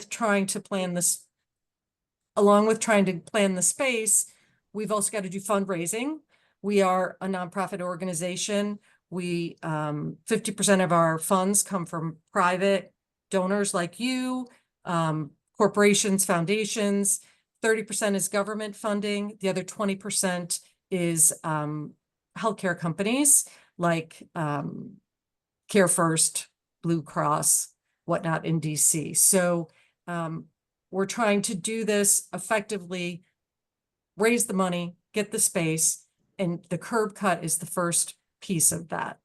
trying to plan this, along with trying to plan the space, we've also got to do fundraising. We are a nonprofit organization. We 50% of our funds come from private donors like you, corporations, foundations. 30% is government funding. The other 20% is healthcare companies like Care First, Blue Cross, whatnot in DC. So we're trying to do this effectively, raise the money, get the space, and the curb cut is the first piece of that.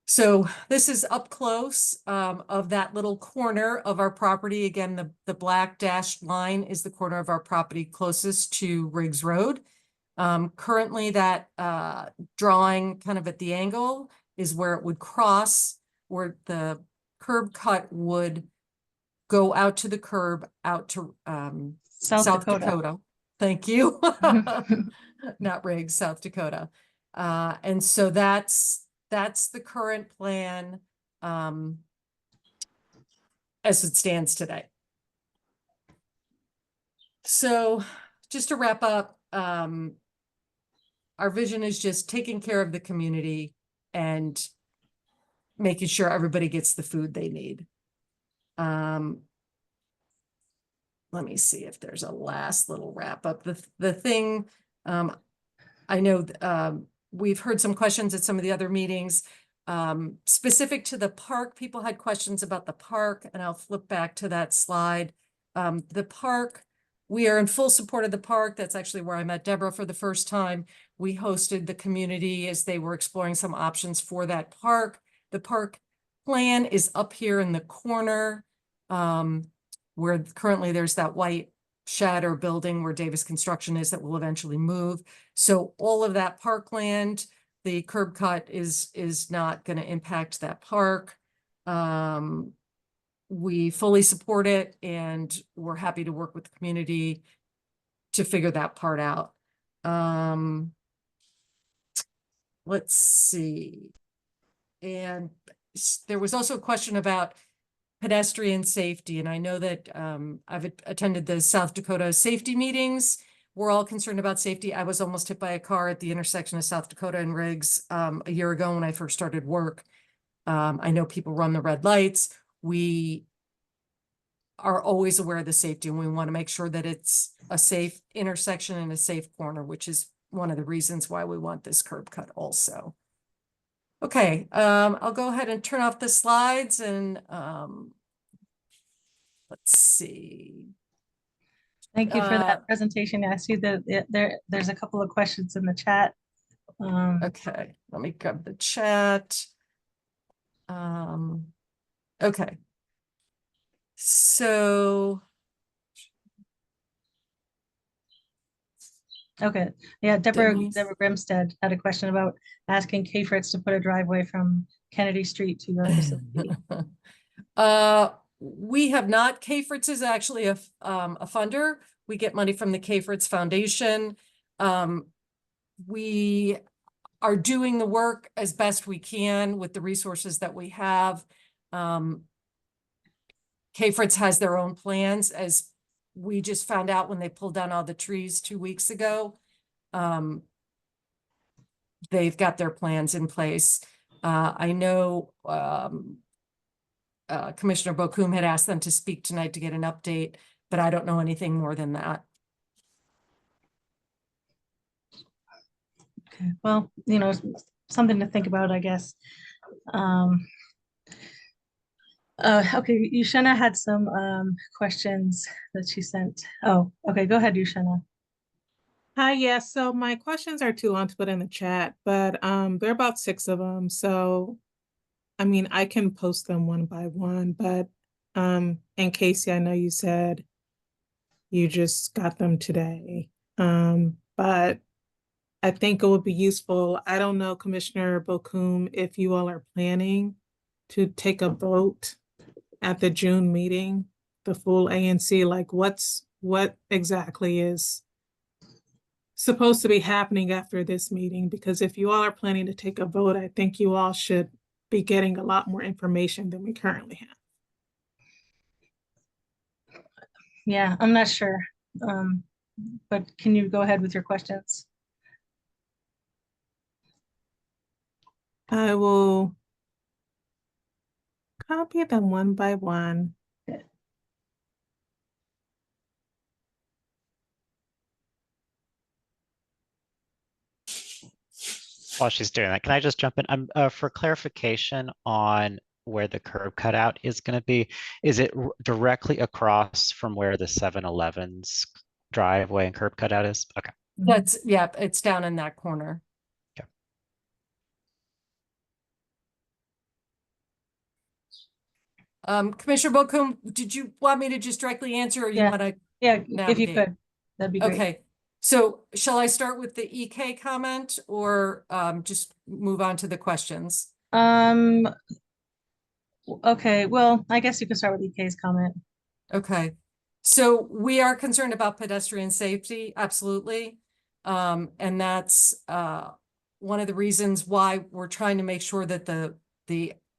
So this is up close of that little corner of our property. Again, the black dashed line is the corner of our property closest to Riggs Road. Currently that drawing kind of at the angle is where it would cross, where the curb cut would go out to the curb, out to South Dakota. Thank you. Not Riggs, South Dakota. And so that's the current plan as it stands today. So just to wrap up, our vision is just taking care of the community and making sure everybody gets the food they need. Let me see if there's a last little wrap up. The thing, I know we've heard some questions at some of the other meetings specific to the park. People had questions about the park, and I'll flip back to that slide. The park, we are in full support of the park. That's actually where I met Deborah for the first time. We hosted the community as they were exploring some options for that park. The park plan is up here in the corner where currently there's that white shed or building where Davis Construction is that will eventually move. So all of that parkland, the curb cut is not going to impact that park. We fully support it, and we're happy to work with the community to figure that part out. Let's see. And there was also a question about pedestrian safety. And I know that I've attended the South Dakota safety meetings. We're all concerned about safety. I was almost hit by a car at the intersection of South Dakota and Riggs a year ago when I first started work. I know people run the red lights. We are always aware of the safety, and we want to make sure that it's a safe intersection and a safe corner, which is one of the reasons why we want this curb cut also. Okay, I'll go ahead and turn off the slides and let's see. Thank you for that presentation. I see that there's a couple of questions in the chat. Okay, let me grab the chat. Okay. So. Okay, yeah, Deborah Grimstead had a question about asking K-Fritz to put a driveway from Kennedy Street to your facility. We have not. K-Fritz is actually a funder. We get money from the K-Fritz Foundation. We are doing the work as best we can with the resources that we have. K-Fritz has their own plans, as we just found out when they pulled down all the trees 2 weeks ago. They've got their plans in place. I know Commissioner Bokum had asked them to speak tonight to get an update, but I don't know anything more than that. Okay, well, you know, something to think about, I guess. Okay, Yushena had some questions that she sent. Oh, okay, go ahead, Yushena. Hi, yes. So my questions are too long to put in the chat, but there are about 6 of them. So, I mean, I can post them one by one, but and Casey, I know you said you just got them today. But I think it would be useful. I don't know, Commissioner Bokum, if you all are planning to take a vote at the June meeting, the full ANC, like what exactly is supposed to be happening after this meeting? Because if you all are planning to take a vote, I think you all should be getting a lot more information than we currently have. Yeah, I'm not sure. But can you go ahead with your questions? I will copy them one by one. While she's doing that, can I just jump in? For clarification on where the curb cutout is going to be, is it directly across from where the 7-Eleven's driveway and curb cutout is? Okay. That's, yeah, it's down in that corner. Okay. Commissioner Bokum, did you want me to just directly answer or you Yeah. want to? Yeah, if you Navigate. could, that'd be great. Okay, so shall I start with the EK comment or just move on to the questions? Okay, well, I guess you can start with EK's comment. Okay, so we are concerned about pedestrian safety, absolutely. And that's one of the reasons why we're trying to make sure that the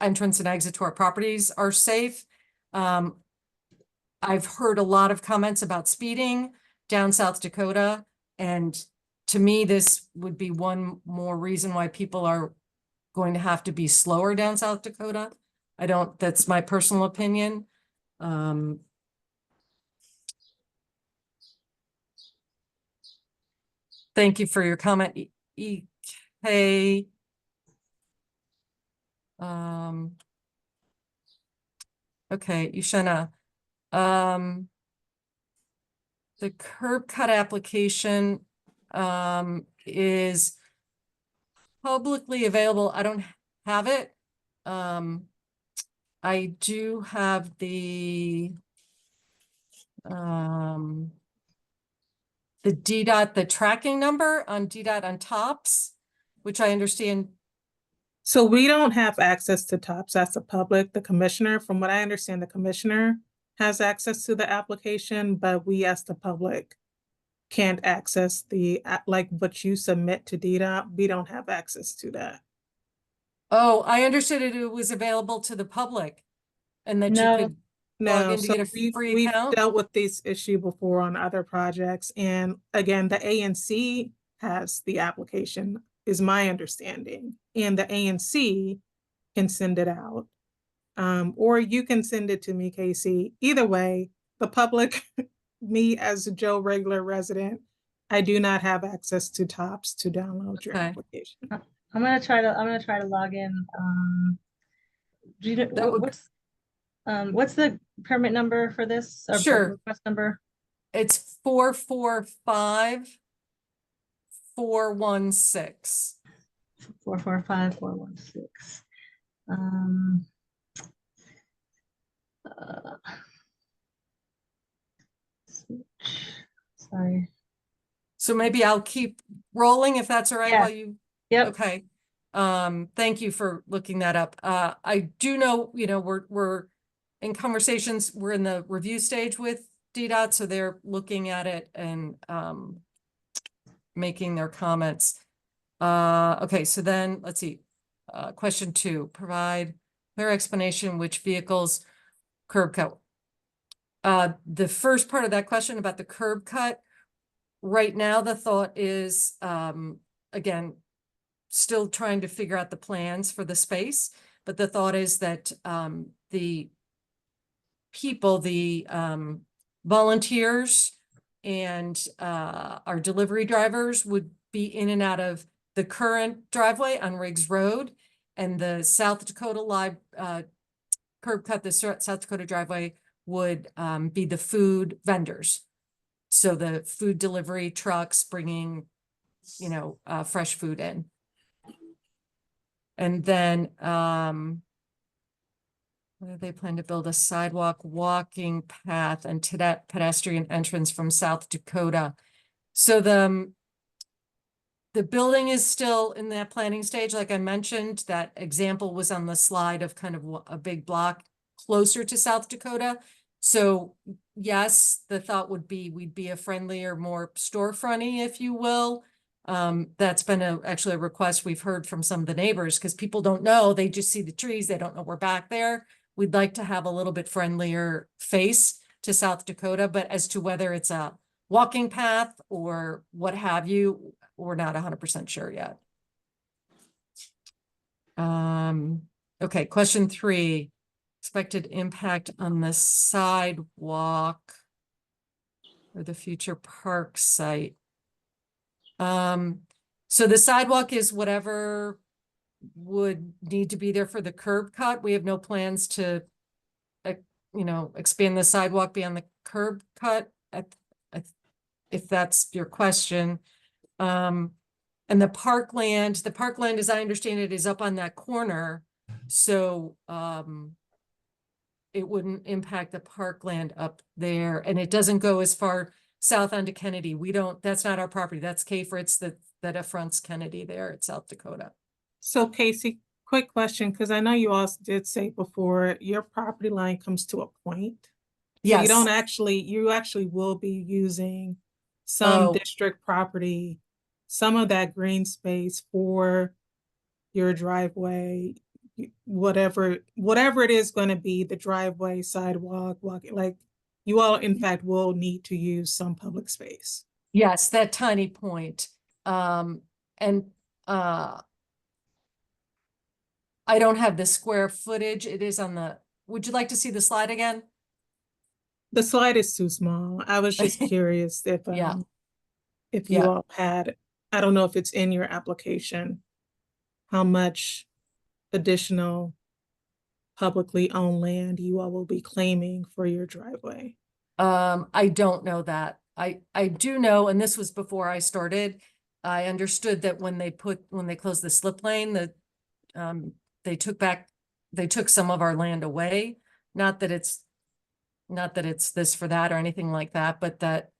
entrance and exit to our properties are safe. I've heard a lot of comments about speeding down South Dakota, and to me, this would be one more reason why people are going to have to be slower down South Dakota. That's my personal opinion. Thank you for your comment, EK. Okay, Yushena. The curb cut application is publicly available. I don't have it. I do have the DDOT, the tracking number on DDOT on tops, which I understand. So we don't have access to tops. That's the public. The commissioner, from what I understand, the commissioner has access to the application, but we as the public can't access like what you submit to DDOT. We don't have access to that. Oh, I understood it was available to the public and that you could log in to get a free we've account. dealt with this issue before on other projects. And again, the ANC has the application, is my understanding. And the ANC can send it out. Or you can send it to me, Casey. Either way, the public, me as a Joe regular resident, I do not have access to tops to download your Okay. application. I'm gonna try to log in. Do you know That would- what's the permit number for this? Or Sure. request number? It's 445-416. 445-416. Sorry. So maybe I'll keep rolling if that's all right Yeah. while you. Yep. Okay. Thank you for looking that up. I do know, we're in conversations, we're in the review stage with DDOT, so they're looking at it and making their comments. Okay, so then let's see. Question 2, provide clear explanation which vehicles curb cut. The first part of that question about the curb cut, right now the thought is, again, still trying to figure out the plans for the space, but the thought is that the people, the volunteers and our delivery drivers would be in and out of the current driveway on Riggs Road, and the South Dakota live curb cut, the South Dakota driveway would be the food vendors. So the food delivery trucks bringing, fresh food in. And then, whether they plan to build a sidewalk, walking path, and to that pedestrian entrance from South Dakota. So the building is still in that planning stage. Like I mentioned, that example was on the slide of kind of a big block closer to South Dakota. So yes, the thought would be we'd be a friendlier, more storefronty, if you will. That's been actually a request we've heard from some of the neighbors, because people don't know, they just see the trees, they don't know we're back there. We'd like to have a little bit friendlier face to South Dakota, but as to whether it's a walking path or what have you, we're not 100% sure yet. Okay, question 3, expected impact on the sidewalk or the future park site. So the sidewalk is whatever would need to be there for the curb cut. We have no plans to, expand the sidewalk beyond the curb cut, if that's your question. And the parkland, as I understand it, is up on that corner. So, it wouldn't impact the parkland up there, and it doesn't go as far south onto Kennedy. That's not our property. That's K-Fritz that affronts Kennedy there at South Dakota. So Casey, quick question, because I know you also did say before, your property line comes to a point. So Yes. you actually will be using some Oh. district property, some of that green space for your driveway, whatever it is going to be, the driveway, sidewalk, like you all in fact will need to use some public space. Yes, that tiny point. I don't have the square footage. It is on would you like to see the slide again? The slide is too small. I was just curious if Yeah. if you Yeah. all had, I don't know if it's in your application, how much additional publicly owned land you all will be claiming for your driveway. I don't know that. I do know, and this was before I started, I understood that when they closed the slip lane, they took some of our land away. Not that it's this for that or anything like that, but that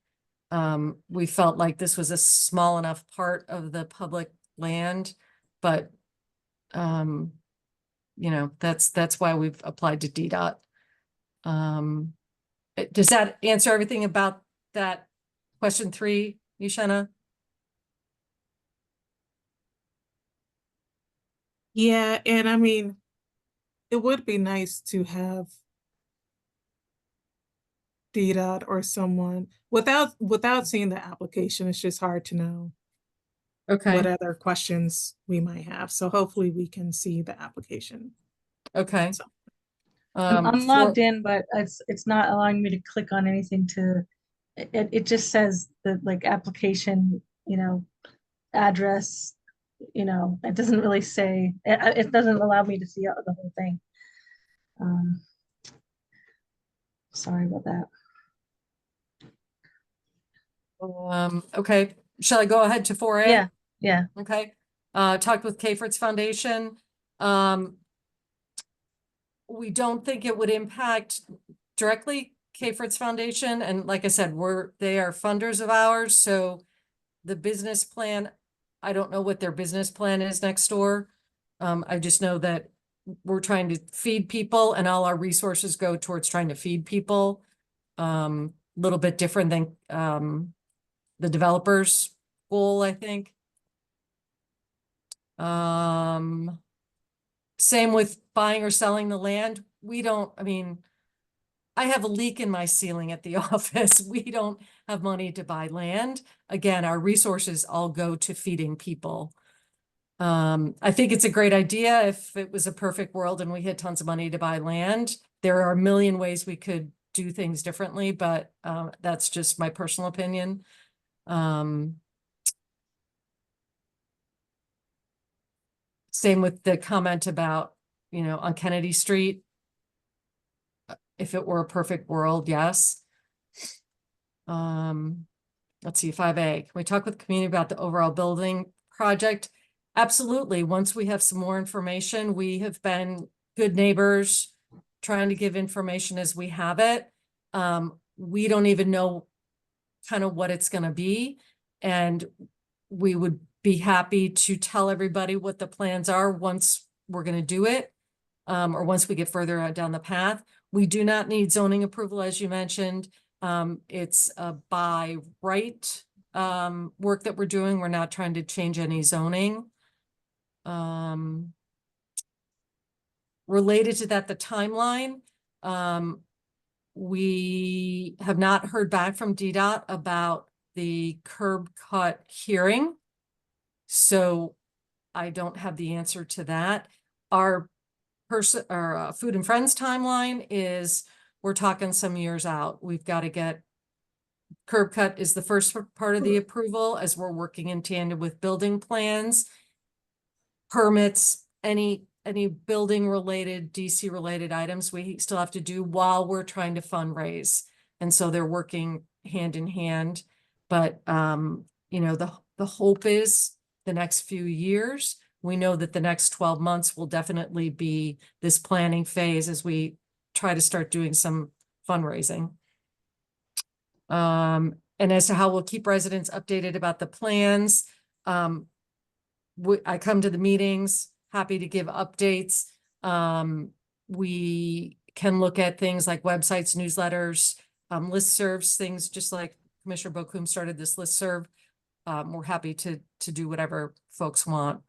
we felt like this was a small enough part of the public land, but that's why we've applied to DDOT. Does that answer everything about that question 3, Yushena? Yeah, and I mean, it would be nice to have DDOT or someone without seeing the application. It's just hard to know what Okay, other questions we might have. So hopefully we can see the application. okay. So- I'm logged in, but it's not allowing me to click on anything it just says that like application, address, it doesn't really say, it doesn't allow me to see the whole thing. Sorry about that. Okay, shall I go ahead to 4A? Yeah, yeah. Okay, talked with K-Fritz Foundation. We don't think it would impact directly K-Fritz Foundation, and like I said, they are funders of ours, so the business plan, I don't know what their business plan is next door. I just know that we're trying to feed people and all our resources go towards trying to feed people. Little bit different than the developer's goal, I think. Same with buying or selling the land. I have a leak in my ceiling at the office. We don't have money to buy land. Again, our resources all go to feeding people. I think it's a great idea if it was a perfect world and we had tons of money to buy land. There are a million ways we could do things differently, but that's just my personal opinion. Same with the comment about, on Kennedy Street. If it were a perfect world, yes. Let's see, 5A. Can we talk with the community about the overall building project? Absolutely. Once we have some more information, we have been good neighbors, trying to give information as we have it. We don't even know kind of what it's going to be, and we would be happy to tell everybody what the plans are once we're going to do it, or once we get further down the path. We do not need zoning approval, as you mentioned. It's a by right work that we're doing. We're not trying to change any zoning. Related to that, the timeline, we have not heard back from DDOT about the curb cut hearing. So I don't have the answer to that. Our Food and Friends timeline is, we're talking some years out. We've got to get curb cut is the first part of the approval as we're working in tandem with building plans, permits, any building related, DC related items we still have to do while we're trying to fundraise. And so they're working hand in hand. But, you know, the hope is the next few years, we know that the next 12 months will definitely be this planning phase as we try to start doing some fundraising. And as to how we'll keep residents updated about the plans, I come to the meetings, happy to give updates. We can look at things like websites, newsletters, listservs, things just like Commissioner Bokum started this listserv. We're happy to do whatever folks want.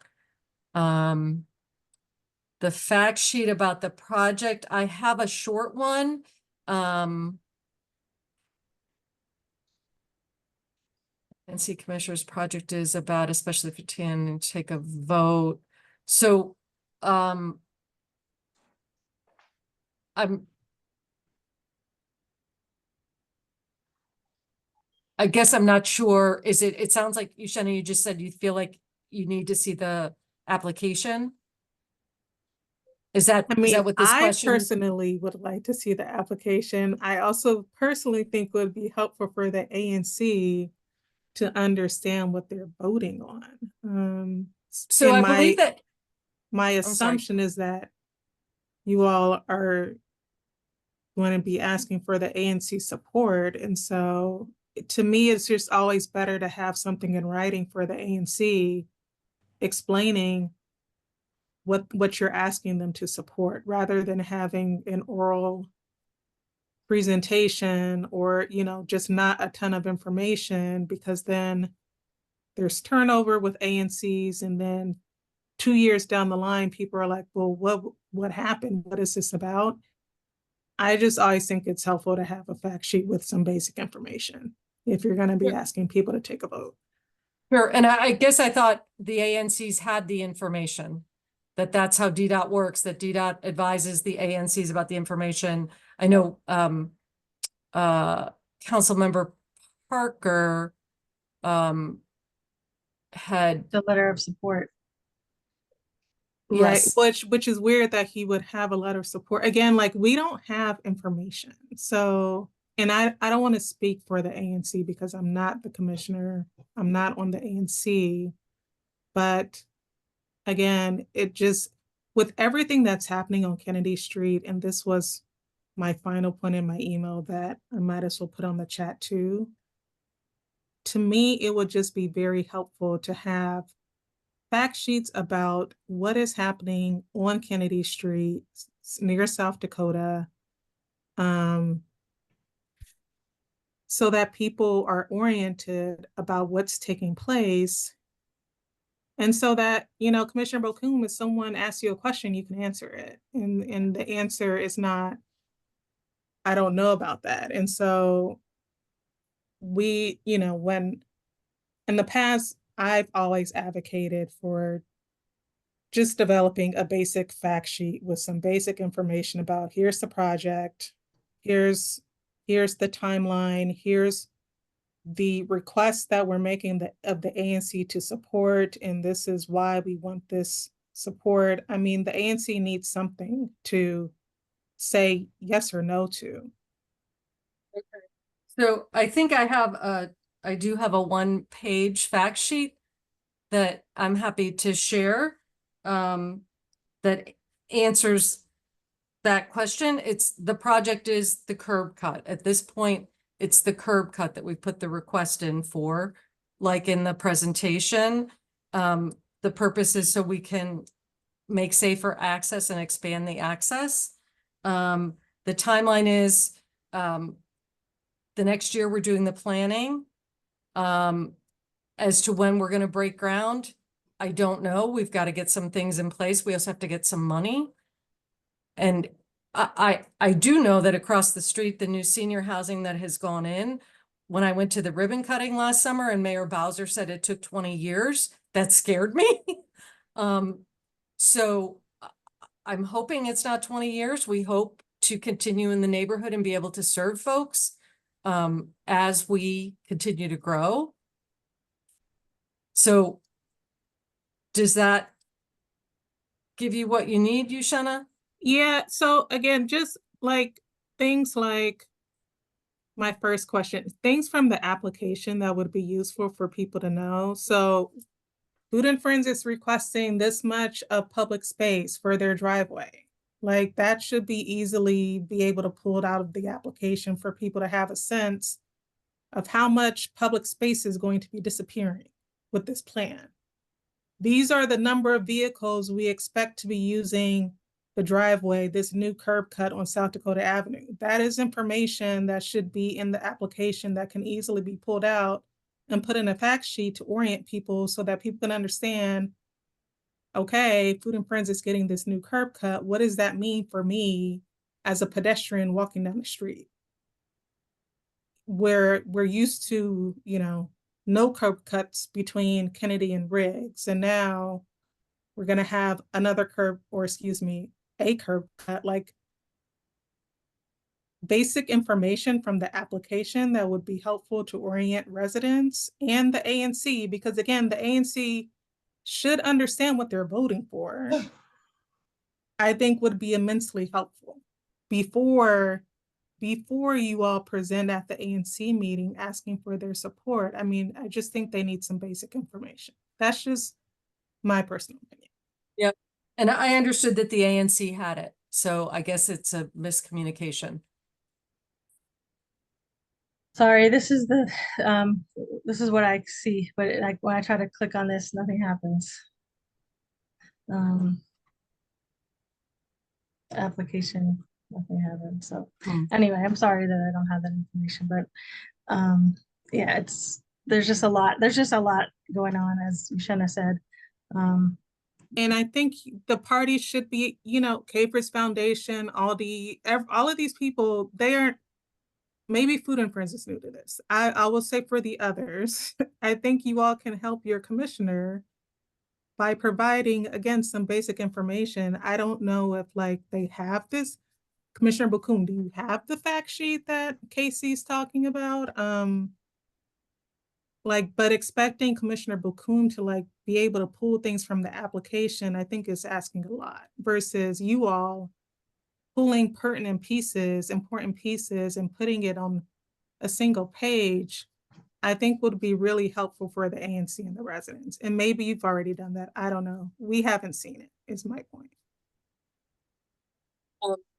The fact sheet about the project, I have a short one. And see Commissioner's project is about, especially if you can take a vote. So, I guess I'm not sure. It sounds like you, Shannon, you just said you feel like you need to see the application. Is that what this I question? personally would like to see the application. I also personally think would be helpful for the ANC to understand what they're voting on. So I believe that my sorry. assumption is that you all are going to be asking for the ANC support. And so to me, it's just always better to have something in writing for the ANC explaining what you're asking them to support, rather than having an oral presentation or, you know, just not a ton of information, because then there's turnover with ANCs, and then 2 years down the line, people are like, well, what happened? What is this about? I just always think it's helpful to have a fact sheet with some basic information if you're going to be asking people to take a vote. Sure, and I guess I thought the ANCs had the information, that's how DDOT works, that DDOT advises the ANCs about the information. I know Councilmember Parker had The letter of support. Right, yes. which is weird that he would have a letter of support. Again, like, we don't have information. So, and I don't want to speak for the ANC because I'm not the commissioner. I'm not on the ANC. But again, it just, with everything that's happening on Kennedy Street, and this was my final point in my email that I might as well put on the chat too. To me, it would just be very helpful to have fact sheets about what is happening on Kennedy Street near South Dakota, so that people are oriented about what's taking place. And so that, you know, Commissioner Bokum, if someone asks you a question, you can answer it. And the answer is not, I don't know about that. And so we, you know, when in the past, I've always advocated for just developing a basic fact sheet with some basic information about, here's the project, here's the timeline, here's the request that we're making of the ANC to support, and this is why we want this support. I mean, the ANC needs something to say yes or no to. Okay. So I think I do have a 1-page fact sheet that I'm happy to share that answers that question. The project is the curb cut. At this point, it's the curb cut that we put the request in for, like in the presentation. The purpose is so we can make safer access and expand the access. The timeline is the next year we're doing the planning. As to when we're going to break ground, I don't know. We've got to get some things in place. We also have to get some money. And I do know that across the street, the new senior housing that has gone in, when I went to the ribbon cutting last summer and Mayor Bowser said it took 20 years, that scared me. So I'm hoping it's not 20 years. We hope to continue in the neighborhood and be able to serve folks as we continue to grow. So does that give you what you need, Yushana? Yeah, so again, just like things like my first question, things from the application that would be useful for people to know. So Food and Friends is requesting this much of public space for their driveway. Like that should be easily be able to pull it out of the application for people to have a sense of how much public space is going to be disappearing with this plan. These are the number of vehicles we expect to be using the driveway, this new curb cut on South Dakota Avenue. That is information that should be in the application that can easily be pulled out and put in a fact sheet to orient people so that people can understand, okay, Food and Friends is getting this new curb cut. What does that mean for me as a pedestrian walking down the street? Where we're used to, no curb cuts between Kennedy and Riggs. And now we're going to have another curb, or excuse me, a curb cut, like basic information from the application that would be helpful to orient residents and the ANC, because again, the ANC should understand what they're voting for, I think would be immensely helpful before you all present at the ANC meeting asking for their support. I mean, I just think they need some basic information. That's just my personal opinion. Yep. And I understood that the ANC had it. So I guess it's a miscommunication. Sorry, this is what I see, but like when I try to click on this, nothing happens. Application, nothing happens. So anyway, I'm sorry that I don't have that information, but yeah, there's just a lot going on, as Yushana said. And I think the party should be, Capers Foundation, all of these people, they aren't, maybe Food and Friends is new to this. I will say for the others, I think you all can help your commissioner by providing, again, some basic information. I don't know if they have this. Commissioner Bakun, do you have the fact sheet that Casey's talking about? But expecting Commissioner Bakun to be able to pull things from the application, I think is asking a lot versus you all pulling important pieces and putting it on a single page, I think would be really helpful for the ANC and the residents. And maybe you've already done that. I don't know. We haven't seen it, is my point.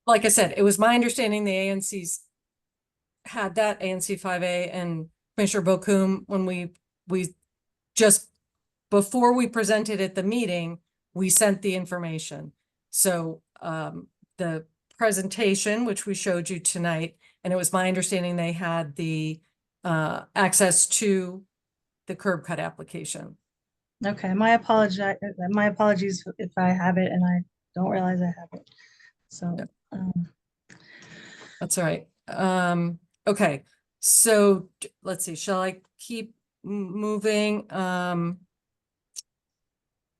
Like I said, it was my understanding the ANC's had that, ANC 5A and Commissioner Bokum, when we just, before we presented at the meeting, we sent the information. So the presentation, which we showed you tonight, and it was my understanding they had the access to the curb cut application. Okay, my apologies if I have it and I don't realize I have it. So that's all right. Okay, so let's see, shall I keep moving?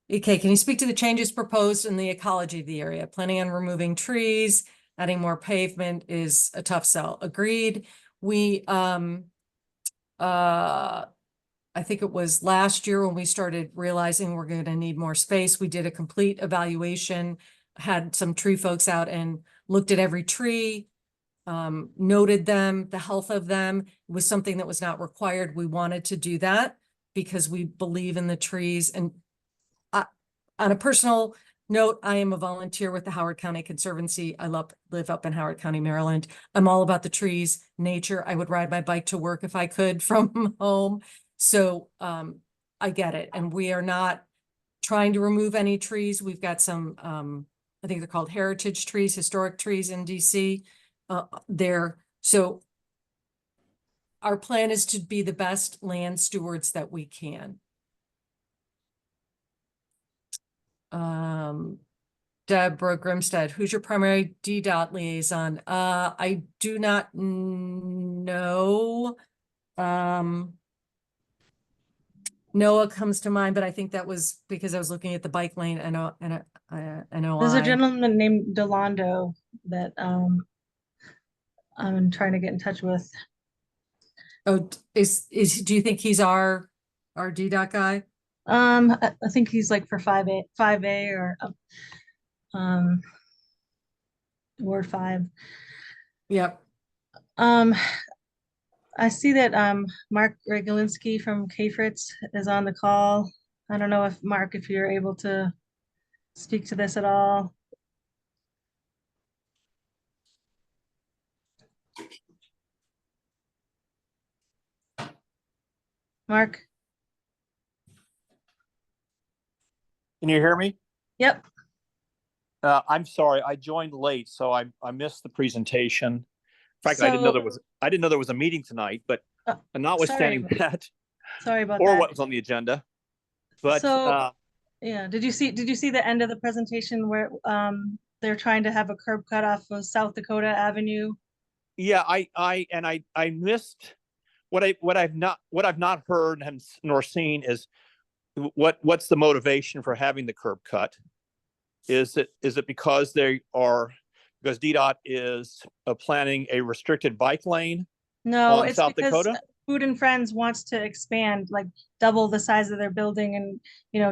Okay, can you speak to the changes proposed in the ecology of the area? Planning on removing trees, adding more pavement is a tough sell. Agreed. We, I think it was last year when we started realizing we're going to need more space. We did a complete evaluation, had some tree folks out and looked at every tree, noted them, the health of them. It was something that was not required. We wanted to do that because we believe in the trees. And on a personal note, I am a volunteer with the Howard County Conservancy. I live up in Howard County, Maryland. I'm all about the trees, nature. I would ride my bike to work if I could from home. So I get it. And we are not trying to remove any trees. We've got some, I think they're called heritage trees, historic trees in DC there. So our plan is to be the best land stewards that we can. Deborah Grimstead. Who's your primary DDOT liaison? I do not know. Noah comes to mind, but I think that was because I was looking at the bike lane and There's a NOI. gentleman named Delando that I'm trying to get in touch with. Oh, do you think he's our DDOT guy? I think he's like for 5A or um Ward 5. Yep. I see that Mark Regulinski from K-Fritz is on the call. I don't know if Mark, if you're able to speak to this at all. Mark? Can you hear me? Yep. I'm sorry, I joined late, so I missed the presentation. In fact, I didn't know there was a meeting tonight, but notwithstanding that, Sorry about or that. what was on the agenda. But So, yeah, did you see the end of the presentation where they're trying to have a curb cut off of South Dakota Avenue? yeah, I missed what I've not heard nor seen is what's the motivation for having the curb cut? Is it because DDOT is planning a restricted bike lane? No, on it's South because Dakota? Food and Friends wants to expand, like double the size of their building and,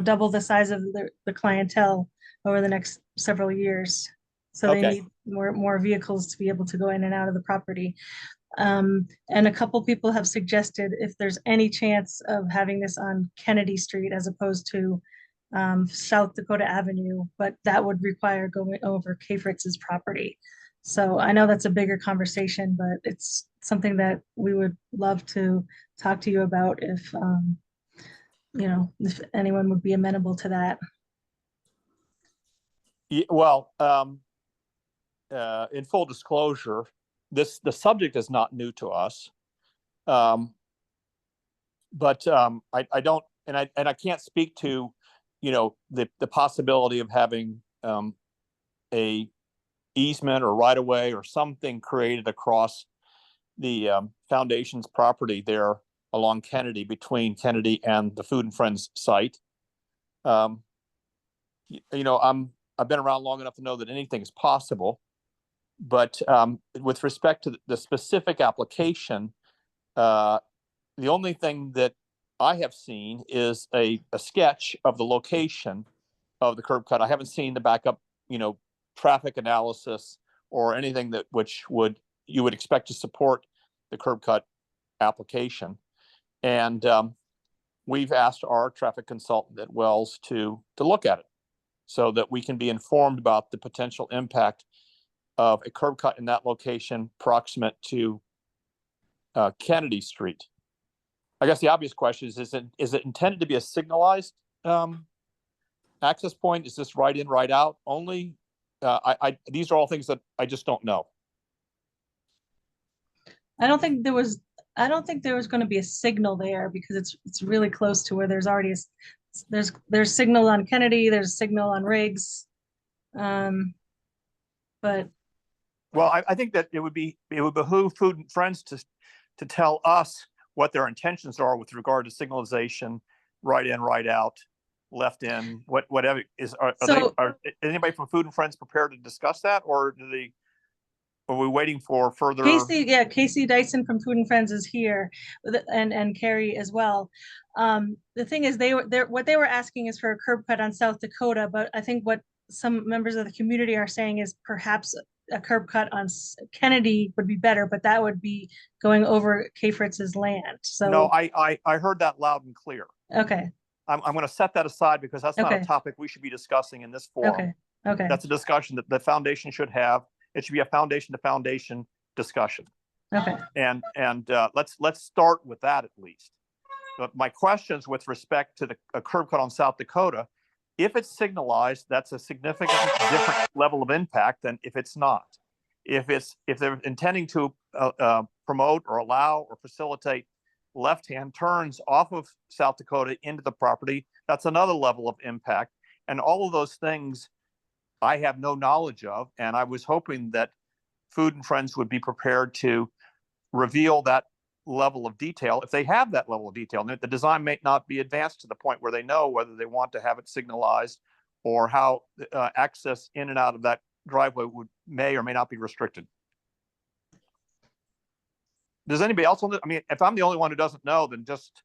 double the size of the clientele over the next several years. So they Okay. need more vehicles to be able to go in and out of the property. And a couple people have suggested if there's any chance of having this on Kennedy Street as opposed to South Dakota Avenue, but that would require going over K-Fritz's property. So I know that's a bigger conversation, but it's something that we would love to talk to you about if if anyone would be amenable to that. Well, in full disclosure, the subject is not new to us. But I don't, and I can't speak to, the possibility of having a easement or right of way or something created across the foundation's property there along Kennedy, between Kennedy and the Food and Friends site. I've been around long enough to know that anything is possible. But with respect to the specific application, the only thing that I have seen is a sketch of the location of the curb cut. I haven't seen the backup, traffic analysis or anything that you would expect to support the curb cut application. And we've asked our traffic consultant at Wells to look at it so that we can be informed about the potential impact of a curb cut in that location proximate to Kennedy Street. I guess the obvious question is it intended to be a signalized access point? Is this right in, right out only? These are all things that I just don't know. I don't think there was going to be a signal there because it's really close to where there's already there's signal on Kennedy, there's signal on Riggs. But well, I think that it would behoove Food and Friends to tell us what their intentions are with regard to signalization, right in, right out, left in, whatever is. Are anybody from Food and Friends prepared to discuss that, or are we waiting for further? Casey Dyson from Food and Friends is here, and Carrie as well. The thing is, what they were asking is for a curb cut on South Dakota, but I think what some members of the community are saying is perhaps a curb cut on Kennedy would be better, but that would be going over K-Fritz's land. So no, I heard that loud and clear. Okay. I'm going to set that aside because that's not a topic we should be discussing in this forum. Okay. That's a discussion that the foundation should have. It should be a foundation to foundation discussion. Okay. And let's start with that at least. But my questions with respect to a curb cut on South Dakota, if it's signalized, that's a significant different level of impact than if it's not. If they're intending to promote or allow or facilitate left-hand turns off of South Dakota into the property, that's another level of impact. And all of those things, I have no knowledge of, and I was hoping that Food and Friends would be prepared to reveal that level of detail if they have that level of detail. And the design may not be advanced to the point where they know whether they want to have it signalized or how access in and out of that driveway may or may not be restricted. Does anybody else? I mean, if I'm the only one who doesn't know, then just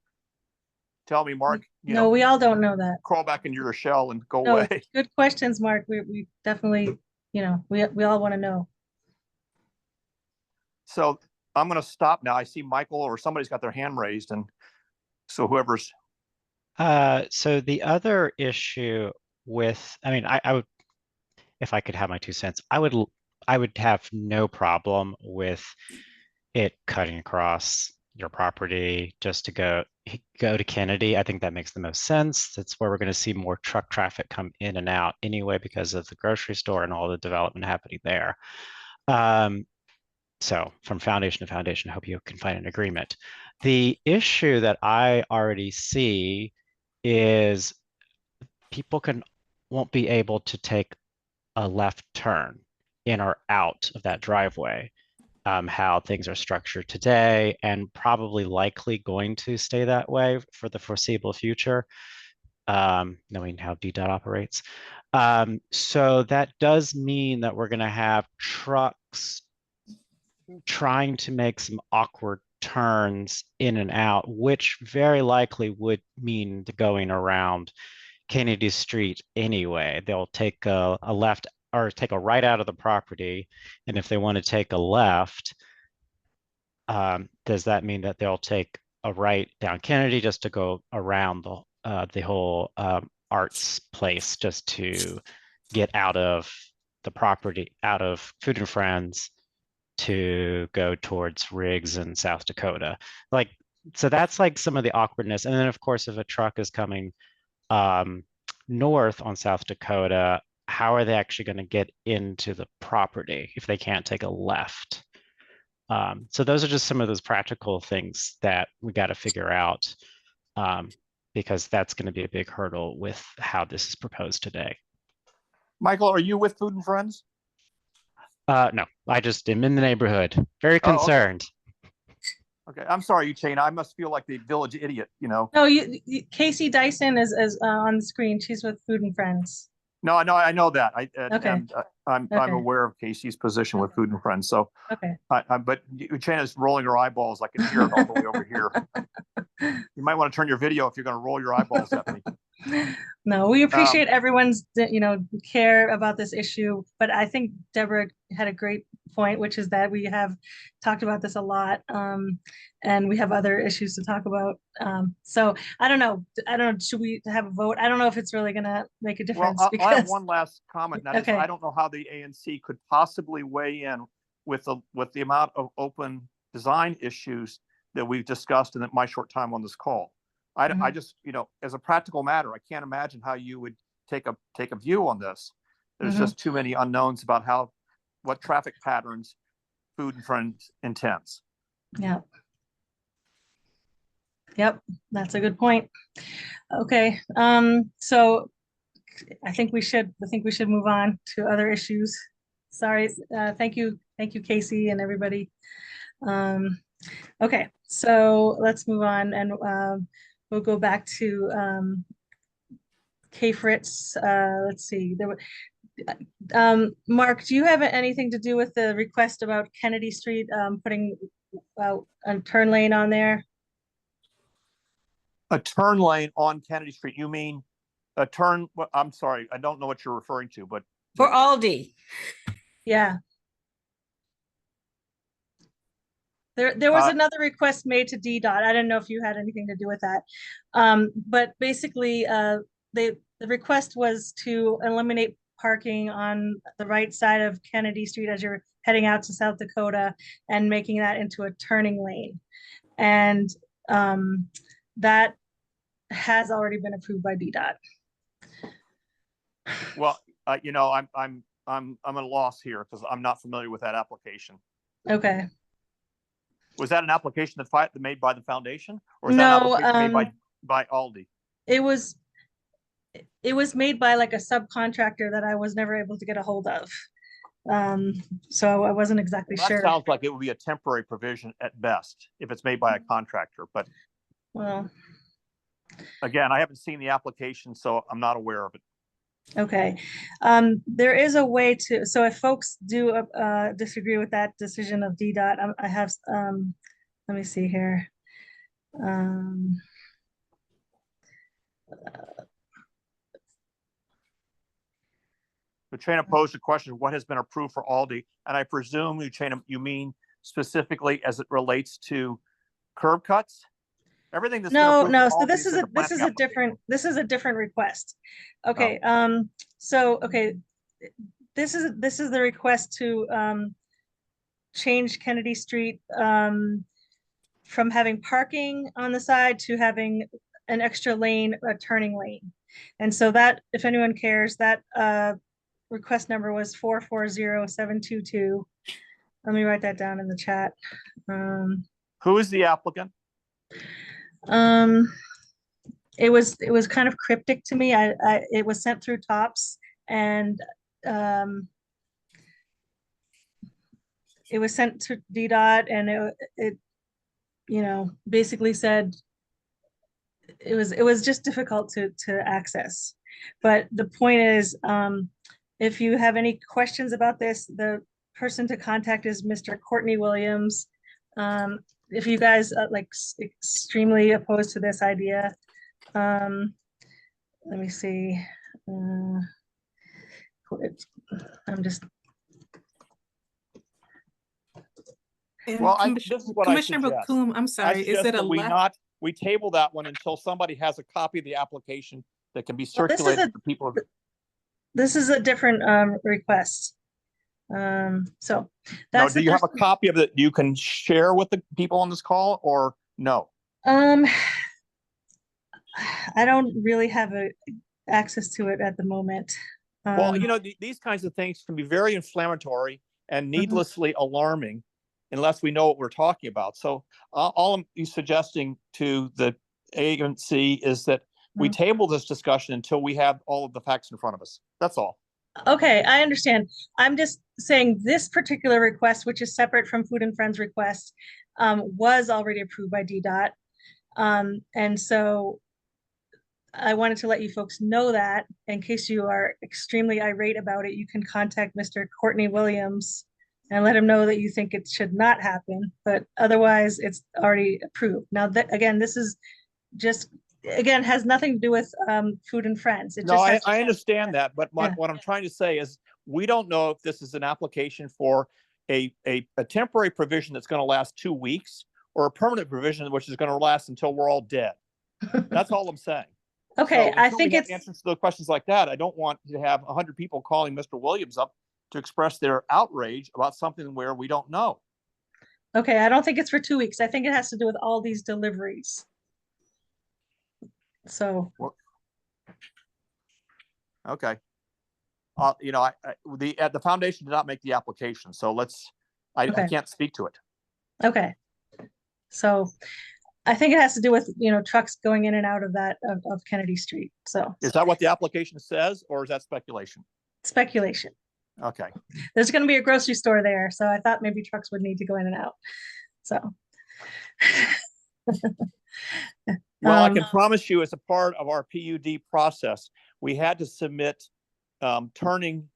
tell me, Mark. No, we all don't know that. Crawl back into your shell and go No, away. good questions, Mark. We definitely, we all want to know. So I'm going to stop now. I see Michael or somebody's got their hand raised, and so whoever's. So the other issue with, I mean, I would, if I could have my 2 cents, I would have no problem with it cutting across your property just to go to Kennedy. I think that makes the most sense. That's where we're going to see more truck traffic come in and out anyway because of the grocery store and all the development happening there. So from foundation to foundation, I hope you can find an agreement. The issue that I already see is people won't be able to take a left turn in or out of that driveway. How things are structured today and probably likely going to stay that way for the foreseeable future, knowing how DDOT operates. So that does mean that we're going to have trucks trying to make some awkward turns in and out, which very likely would mean going around Kennedy Street anyway. They'll take a left or take a right out of the property. And if they want to take a left, does that mean that they'll take a right down Kennedy just to go around the whole arts place just to get out of the property, out of Food and Friends to go towards Riggs and South Dakota? Like, so that's like some of the awkwardness. And then of course, if a truck is coming north on South Dakota, how are they actually going to get into the property if they can't take a left? So those are just some of those practical things that we got to figure out, because that's going to be a big hurdle with how this is proposed today. Michael, are you with Food and Friends? No, I just am in the neighborhood. Very concerned. Okay, I'm sorry, Eugene. I must feel like the village idiot, No, Casey Dyson is on the screen. She's with Food and Friends. No, I know that. Okay. And I'm Okay. aware of Casey's position with Food and Friends. So, Okay. but Eugene is rolling her eyeballs. I can hear it all the way over here. You might want to turn your video if you're going to roll your eyeballs at me. No, we appreciate everyone's, care about this issue, but I think Deborah had a great point, which is that we have talked about this a lot, and we have other issues to talk about. So I don't know. Should we have a vote? I don't know if it's really going to make a difference. Well, I have because one last comment. And that is, Okay. I don't know how the ANC could possibly weigh in with the amount of open design issues that we've discussed in my short time on this call. I just, as a practical matter, I can't imagine how you would take a view on this. There's just too many unknowns about what traffic patterns Food and Friends intends. Yeah. Yep, that's a good point. Okay, so I think we should move on to other issues. Sorry, thank you, Casey and everybody. Okay, so let's move on, and we'll go back to K Fritz. Let's see. Mark, do you have anything to do with the request about Kennedy Street putting a turn lane on there? A turn lane on Kennedy Street? You mean a turn? I'm sorry, I don't know what you're referring to, but For Aldi. Yeah. There was another request made to DDOT. I didn't know if you had anything to do with that. But basically, the request was to eliminate parking on the right side of Kennedy Street as you're heading out to South Dakota and making that into a turning lane. And that has already been approved by DDOT. well, I'm at a loss here because I'm not familiar with that application. Okay. Was that an application made by the foundation, or is that an No, application made by Aldi? It was it was made by like a subcontractor that I was never able to get a hold of. So I wasn't exactly That sure. sounds like it would be a temporary provision at best if it's made by a contractor. But Well, again, I haven't seen the application, so I'm not aware of it. okay. There is a way to, so if folks do disagree with that decision of DDOT, I have, let me see here. Uchena posed a question, what has been approved for Aldi? And I presume, Uchena, you mean specifically as it relates to curb cuts? Everything that's been No, approved no, for so Aldi this is is in a, the this is planning a different, application. this is a different request. Okay, so, okay, this is the request to, change Kennedy Street, from having parking on the side to having an extra lane, a turning lane. And so that, if anyone cares, that, request number was 440-722. Let me write that down in the chat. Who is the applicant? Um, it was kind of cryptic to me. It was sent through TOPS, and it was sent to DDOT, and it you know, basically said it was just difficult to access. But the point is, if you have any questions about this, the person to contact is Mr. Courtney Williams. If you guys like extremely opposed to this idea, let me see. I'm just, And Well, I think this is what I Commissioner suggest. Bakun, I'm I sorry, is suggest it a that left? we table that one until somebody has a copy of the application that can be Well, this is circulated a- to people. this is a different request. So No, that's do the you have first. a copy of it you can share with the people on this call, or no? I don't really have access to it at the moment. Well, you know, these kinds of things can be very inflammatory and Mm-hmm. needlessly alarming unless we know what we're talking about. So all I'm suggesting to the agency is that we Mhm. table this discussion until we have all of the facts in front of us. That's all. Okay, I understand. I'm just saying this particular request, which is separate from Food and Friends request, was already approved by DDOT. And so I wanted to let you folks know that in case you are extremely irate about it, you can contact Mr. Courtney Williams and let him know that you think it should not happen, but otherwise it's already approved. Now that, again, this is just, again, has nothing to do with Food and Friends. It No, just I has. understand that, but Yeah. what I'm trying to say is we don't know if this is an application for a temporary provision that's going to last 2 weeks or a permanent provision which is going to last until we're all dead. That's all I'm saying. Okay, So I until we think have it's, answers to those questions like that, I don't want to have 100 people calling Mr. Williams up to express their outrage about something where we don't know. okay, I don't think it's for 2 weeks. I think it has to do with all these deliveries. So, Okay. You know, the foundation did not make the application, so I Okay. can't speak to it. okay. So I think it has to do with, you know, trucks going in and out of that, of Kennedy Street. So Is that what the application says, or is that speculation? speculation. Okay. There's going to be a grocery store there, so I thought maybe trucks would need to go in and out. So. Well, I can promise you, as a part of our PUD process, we had to submit turning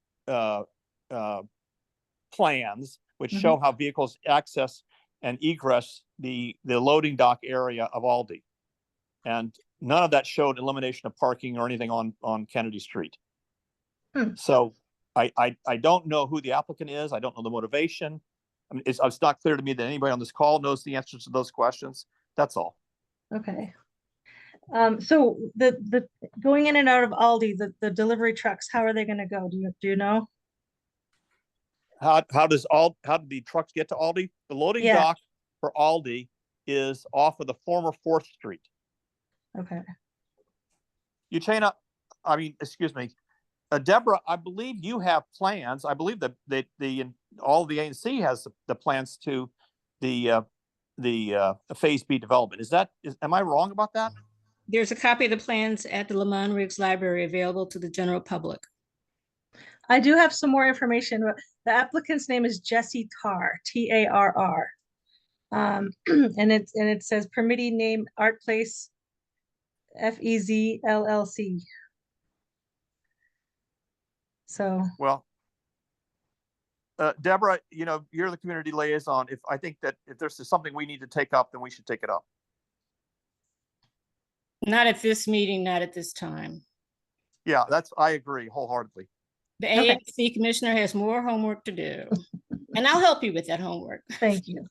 plans which show how vehicles access and egress the loading dock area of Aldi. And none of that showed elimination of parking or anything on Kennedy Street. So I don't know who the applicant is. I don't know the motivation. I mean, it's not clear to me that anybody on this call knows the answers to those questions. That's all. Okay. So the going in and out of Aldi, the delivery trucks, how are they going to go? Do you know? How do the trucks get to Aldi? The loading dock for Aldi is off of the former 4th Street. Okay. Uchena, I mean, excuse me, Deborah, I believe you have plans. I believe that all the ANC has the plans to the Phase B development. Am I wrong about that? There's a copy of the plans at the Lamont Riggs Library available to the general public. I do have some more information. The applicant's name is Jesse Tarr, Tarr. And it says permittee name Art Place FEZ LLC. So Well, Deborah, you know, you're the community liaison. I think that if there's something we need to take up, then we should take it up. Not at this meeting, not at this time. Yeah, I agree wholeheartly. The Okay. AFC commissioner has more homework to do. And I'll help you with that homework. thank you,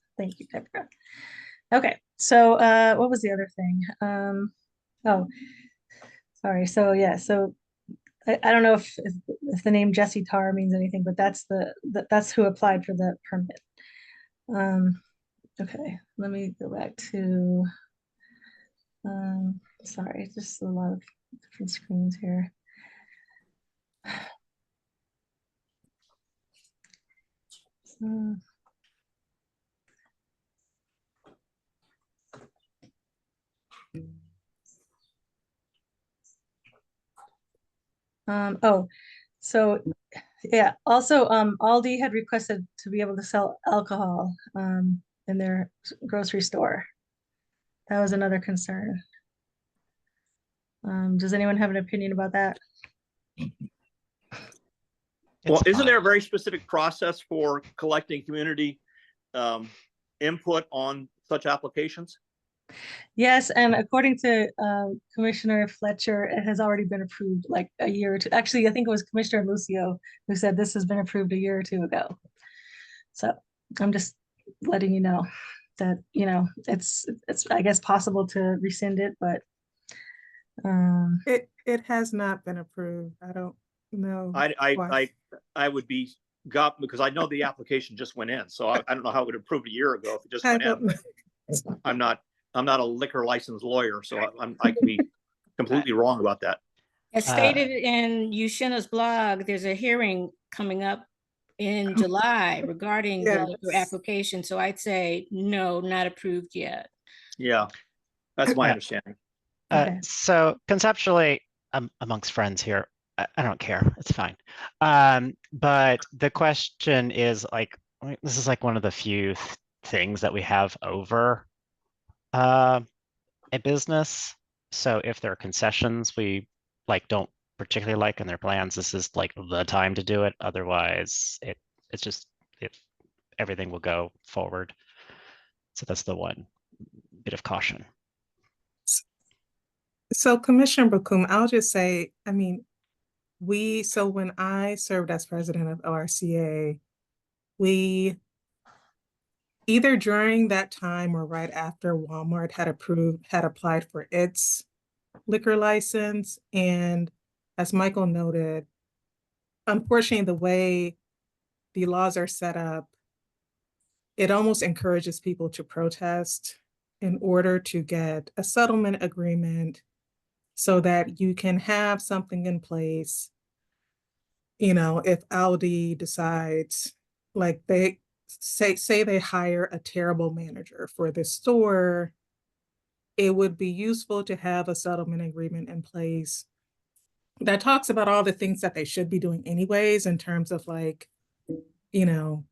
Deborah. Okay, so what was the other thing? Oh, sorry. So yeah, so I don't know if the name Jesse Tarr means anything, but that's that's who applied for the permit. Okay, let me go back to sorry, just a lot of different screens here. So, oh, so yeah, also Aldi had requested to be able to sell alcohol in their grocery store. That was another concern. Does anyone have an opinion about that? Well, It's isn't there a fine. very specific process for collecting community input on such applications? Yes, and according to Commissioner Fletcher, it has already been approved like a year or two. Actually, I think it was Commissioner Lucio who said this has been approved a year or two ago. So I'm just letting you know that, you know, it's I guess possible to rescind it, but It has not been approved. I don't know. why. I would be got because I know the application just went in, so I don't know how it would approve a year ago if it just I went in. don't But I'm not a liquor license lawyer, so I can be completely wrong about that. As stated in Yushina's blog, there's a hearing coming up in July regarding the liquor Yes. application. So I'd say, no, not approved yet. Yeah, that's my Yeah. understanding. Okay. So conceptually, amongst friends here, I don't care. It's fine. But the question is like, this is like one of the few things that we have over a business. So if there are concessions we like don't particularly like in their plans, this is like the time to do it. Otherwise, it's just everything will go forward. So that's the one bit of caution. So Commissioner Bakum, I'll just say, I mean, so when I served as president of ORCA, we either during that time or right after Walmart had applied for its liquor license. And as Michael noted, unfortunately, the way the laws are set up, it almost encourages people to protest in order to get a settlement agreement so that you can have something in place. You know, if Aldi decides, like they say they hire a terrible manager for the store, it would be useful to have a settlement agreement in place that talks about all the things that they should be doing anyways, in terms of like, you know,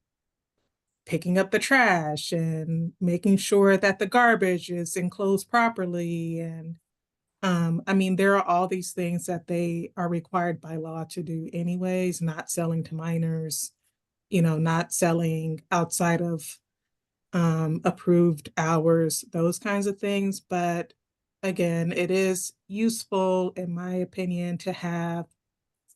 picking up the trash and making sure that the garbage is enclosed properly. And I mean, there are all these things that they are required by law to do anyways, not selling to minors, you know, not selling outside of approved hours, those kinds of things. But again, it is useful, in my opinion, to have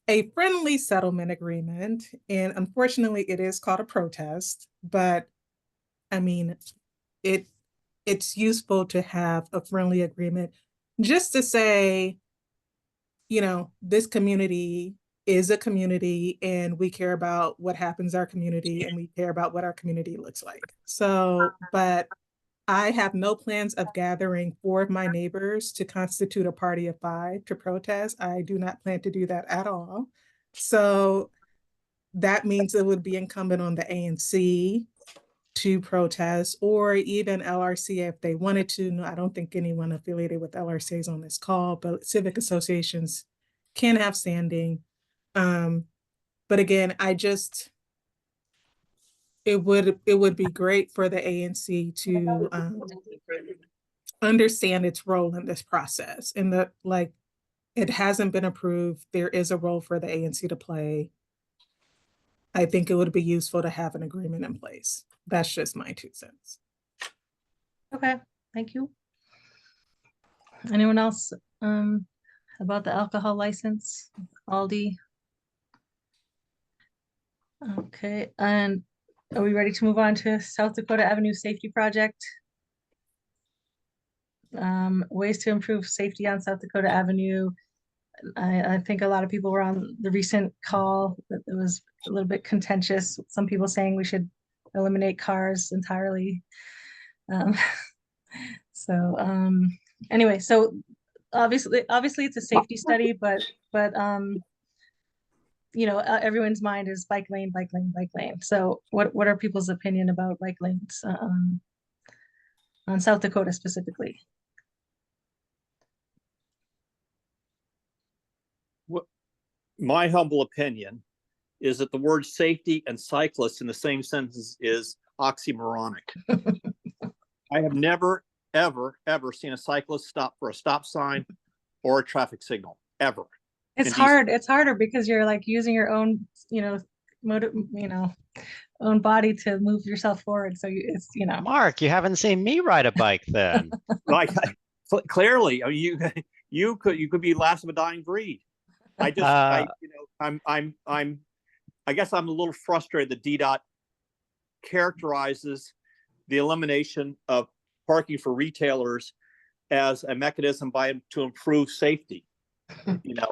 a friendly settlement agreement. And unfortunately, it is called a protest, but I mean, it's useful to have a friendly agreement just to say, you know, this community is a community and we care about what happens in our community and we care about what our community looks like. So, but I have no plans of gathering 4 of my neighbors to constitute a party of 5 to protest. I do not plan to do that at all. So that means it would be incumbent on the ANC to protest, or even LRC if they wanted to. No, I don't think anyone affiliated with LRC is on this call, but civic associations can have standing. But again, it would be great for the ANC to understand its role in this process, and that, like, it hasn't been approved. There is a role for the ANC to play. I think it would be useful to have an agreement in place. That's just my 2 cents. Okay, thank you. Anyone else about the alcohol license, Aldi? Okay, and are we ready to move on to South Dakota Avenue Safety Project? Ways to improve safety on South Dakota Avenue. I think a lot of people were on the recent call, that it was a little bit contentious. Some people saying we should eliminate cars entirely. Anyway, so obviously it's a safety study, but you know, everyone's mind is bike lane, bike lane, bike lane. So what are people's opinion about bike lanes on South Dakota specifically? My humble opinion is that the word safety and cyclists in the same sentence is oxymoronic. I have never, ever, ever seen a cyclist stop for a stop sign or a traffic signal, ever. It's hard. It's harder because you're like using your own, own body to move yourself forward. So it's, Mark, you haven't seen me ride a bike then. Like, clearly, you could be last of a dying breed. I guess I'm a little frustrated that DDOT characterizes the elimination of parking for retailers as a mechanism to improve safety. The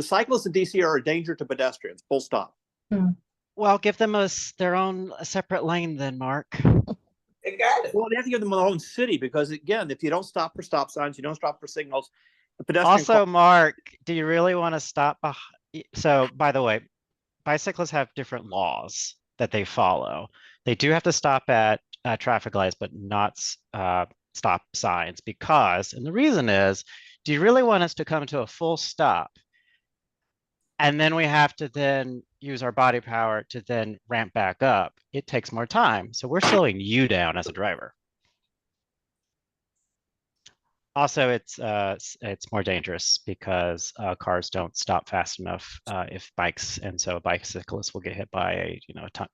cyclists in DC are a danger to pedestrians, full stop. Well, give them their own separate lane then, Mark. Well, they have to give them their own city, because again, if you don't stop for stop signs, you don't stop for signals, the pedestrian. Also, Mark, do you really want to stop? So, by the way, bicyclists have different laws that they follow. They do have to stop at traffic lights, but not stop signs, because, and the reason is, do you really want us to come to a full stop? And then we have to then use our body power to then ramp back up. It takes more time. So we're slowing you down as a driver. Also, it's more dangerous because cars don't stop fast enough if bikes, and so bicyclists will get hit by a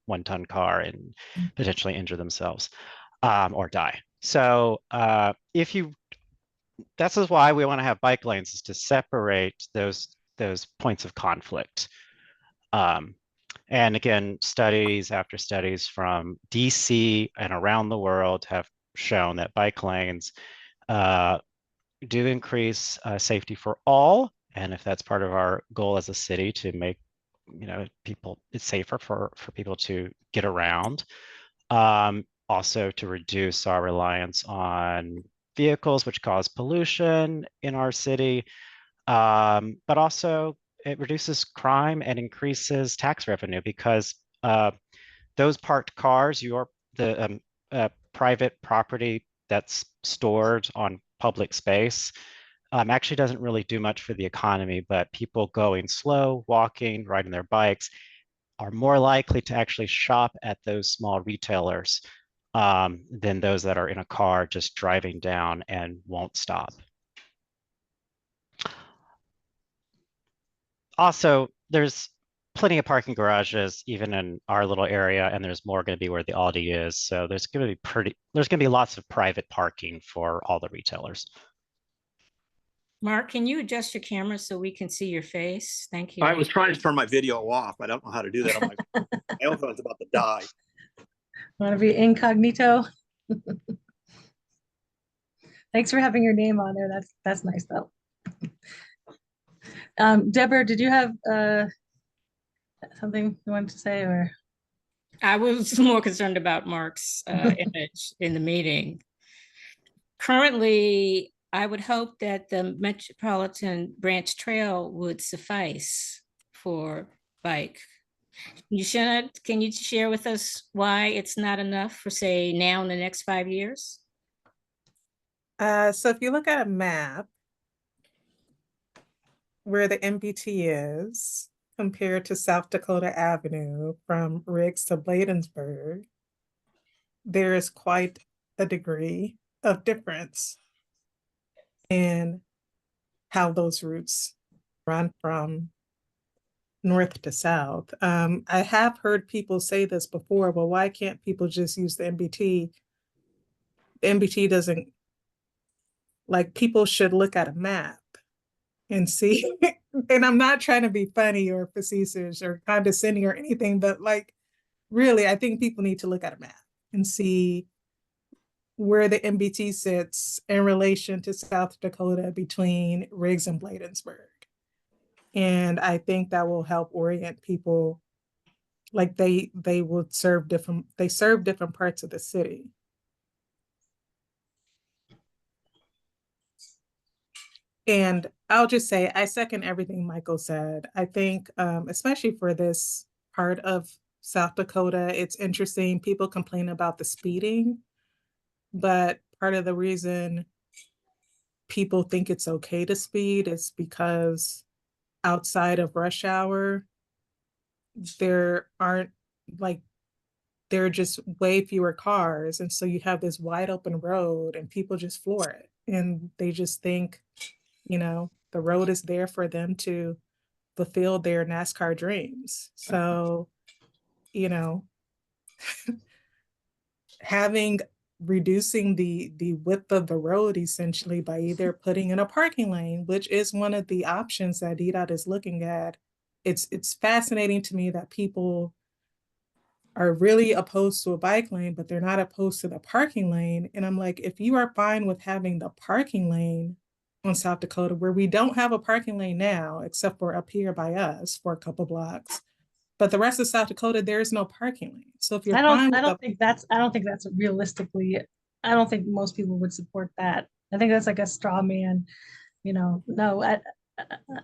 1-ton car and potentially injure themselves or die. So this is why we want to have bike lanes, is to separate those points of conflict. And again, studies after studies from DC and around the world have shown that bike lanes do increase safety for all. And if that's part of our goal as a city to make it's safer for people to get around, also to reduce our reliance on vehicles which cause pollution in our city, but also it reduces crime and increases tax revenue, because those parked cars, the private property that's stored on public space, actually doesn't really do much for the economy, but people going slow, walking, riding their bikes are more likely to actually shop at those small retailers than those that are in a car just driving down and won't stop. Also, there's plenty of parking garages even in our little area, and there's more going to be where the Aldi is. So there's going to be lots of private parking for all the retailers. Mark, can you adjust your camera so we can see your face? Thank you. I was trying to turn my video off. I don't know how to do that on my phone. My phone's about to die. Want to be incognito? Thanks for having your name on there. That's nice though. Deborah, did you have something you wanted to say, or? I was more concerned about Mark's image in the meeting. Currently, I would hope that the Metropolitan Branch Trail would suffice for bike Yushina, can you share with us why it's not enough for, say, now in the next 5 years? So if you look at a map where the MBT is compared to South Dakota Avenue from Riggs to Bladensburg, there is quite a degree of difference in how those routes run from north to south. I have heard people say this before, well, why can't people just use the MBT? The MBT doesn't, like, people should look at a map and see, and I'm not trying to be funny or facetious or condescending or anything, but like, really, I think people need to look at a map and see where the MBT sits in relation to South Dakota between Riggs and Bladensburg. And I think that will help orient people, like they would serve different, they serve different parts of the city. And I'll just say, I second everything Michael said. I think, especially for this part of South Dakota, it's interesting. People complain about the speeding, but part of the reason people think it's okay to speed is because outside of rush hour, there aren't, like, there are just way fewer cars. And so you have this wide open road and people just floor it. And they just think, you know, the road is there for them to fulfill their NASCAR dreams. So, you know, reducing the width of the road essentially by either putting in a parking lane, which is one of the options that DDOT is looking at. It's fascinating to me that people are really opposed to a bike lane, but they're not opposed to the parking lane. And I'm like, if you are fine with having the parking lane on South Dakota, where we don't have a parking lane now, except for up here by us for a couple blocks, but the rest of South Dakota, there's no parking lane. So if you're fine with I don't think that's realistically, I don't think most people would support that. I think that's like a straw man, you know, no, I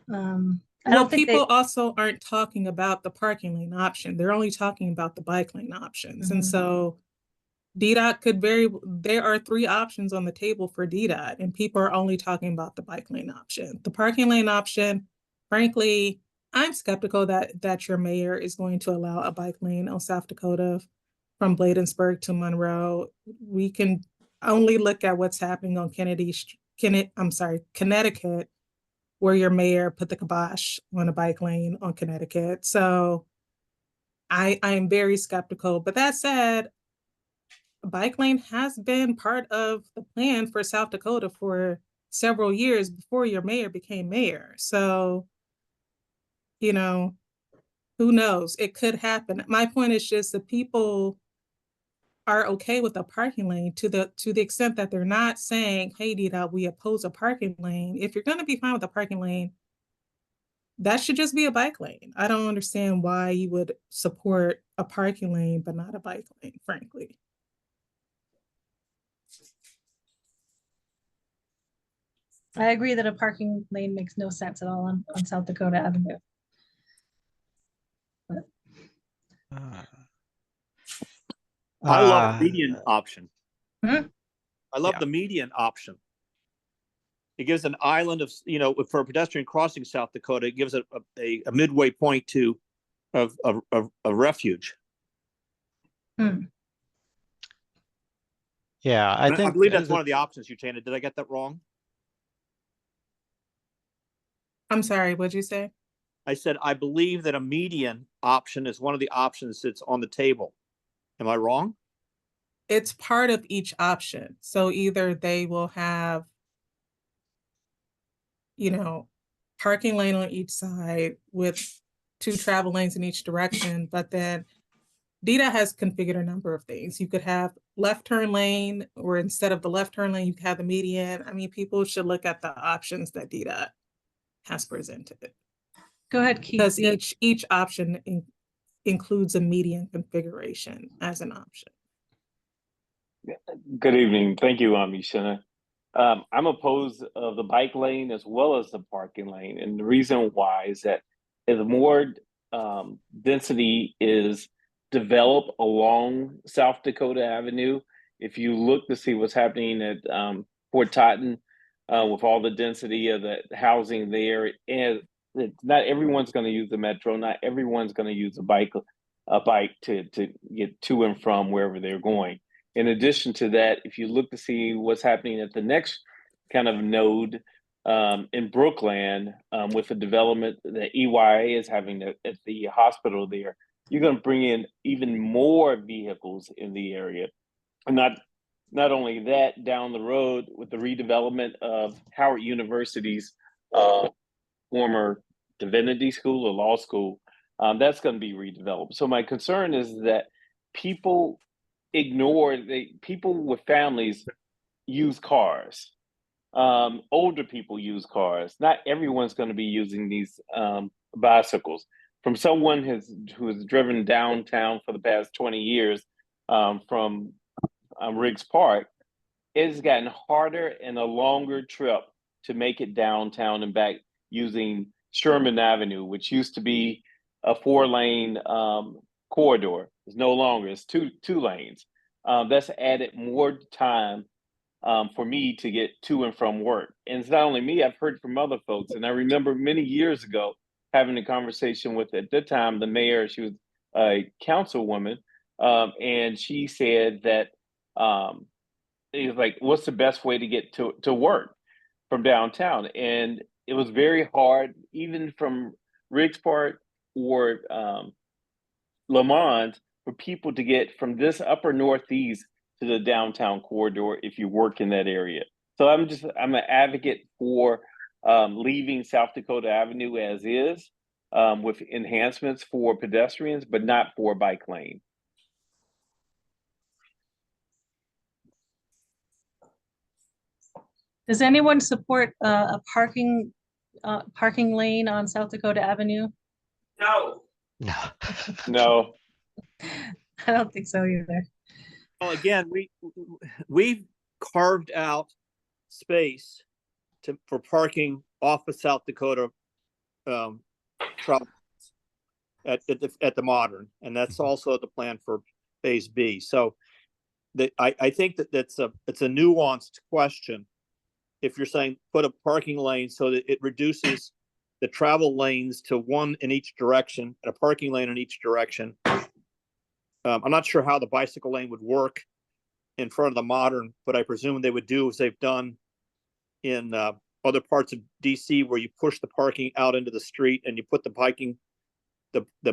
well, don't think people also aren't talking about the parking lane option. They're only talking about the bike lane options. And Mhm. so DDOT there are 3 options on the table for DDOT, and people are only talking about the bike lane option. The parking lane option, frankly, I'm skeptical that your mayor is going to allow a bike lane on South Dakota from Bladensburg to Monroe. We can only look at what's happening on Connecticut, where your mayor put the kibosh on a bike lane on Connecticut. So I am very skeptical. But that said, a bike lane has been part of the plan for South Dakota for several years before your mayor became mayor. So, you know, who knows? It could happen. My point is just that people are okay with a parking lane to the extent that they're not saying, hey, DDOT, we oppose a parking lane. If you're going to be fine with a parking lane, that should just be a bike lane. I don't understand why you would support a parking lane but not a bike lane, frankly. I agree that a parking lane makes no sense at all on South Dakota Avenue. I love the median option. Hmm? I love Yeah. the median option. It gives an island of, you know, for a pedestrian crossing South Dakota, it gives a midway point of refuge. Yeah, I I think believe that's one of the options, Yushina. Did I get that wrong? I'm sorry, what'd you say? I said, I believe that a median option is one of the options that's on the table. Am I wrong? It's part of each option. So either they will have, you know, parking lane on each side with 2 travel lanes in each direction, but then DDOT has configured a number of things. You could have left turn lane, or instead of the left turn lane, you could have the median. I mean, people should look at the options that DDOT has presented. Go ahead, Keith. Because each option includes a median configuration as an option. Good evening. Thank you, Yushina. I'm opposed of the bike lane as well as the parking lane. And the reason why is that the more density is developed along South Dakota Avenue. If you look to see what's happening at Fort Totten with all the density of the housing there, and not everyone's going to use the metro. Not everyone's going to use a bike to get to and from wherever they're going. In addition to that, if you look to see what's happening at the next kind of node in Brookland with the development that EYA is having at the hospital there, you're going to bring in even more vehicles in the area. And not only that, down the road with the redevelopment of Howard University's former divinity school or law school, that's going to be redeveloped. So my concern is that people people with families use cars. Older people use cars. Not everyone's going to be using these bicycles. From someone who has driven downtown for the past 20 years from Riggs Park, it's gotten harder and a longer trip to make it downtown and back using Sherman Avenue, which used to be a 4-lane corridor. It's no longer. It's two lanes. That's added more time for me to get to and from work. And it's not only me, I've heard from other folks. And I remember many years ago having a conversation with, at the time, the mayor. She was a councilwoman. And she said that it was like, what's the best way to get to work from downtown? And it was very hard, even from Riggs Park or Lamont, for people to get from this upper northeast to the downtown corridor if you work in that area. So I'm an advocate for leaving South Dakota Avenue as is with enhancements for pedestrians, but not for bike lane. Does anyone support a parking lane on South Dakota Avenue? No. No. No. I don't think so either. Well, again, we've carved out space for parking off of South Dakota travel at the Modern, and that's also the plan for Phase B. So I think it's a nuanced question. If you're saying put a parking lane so that it reduces the travel lanes to one in each direction, and a parking lane in each direction. I'm not sure how the bicycle lane would work in front of the Modern, but I presume they would do as they've done in other parts of DC, where you push the parking out into the street and you put the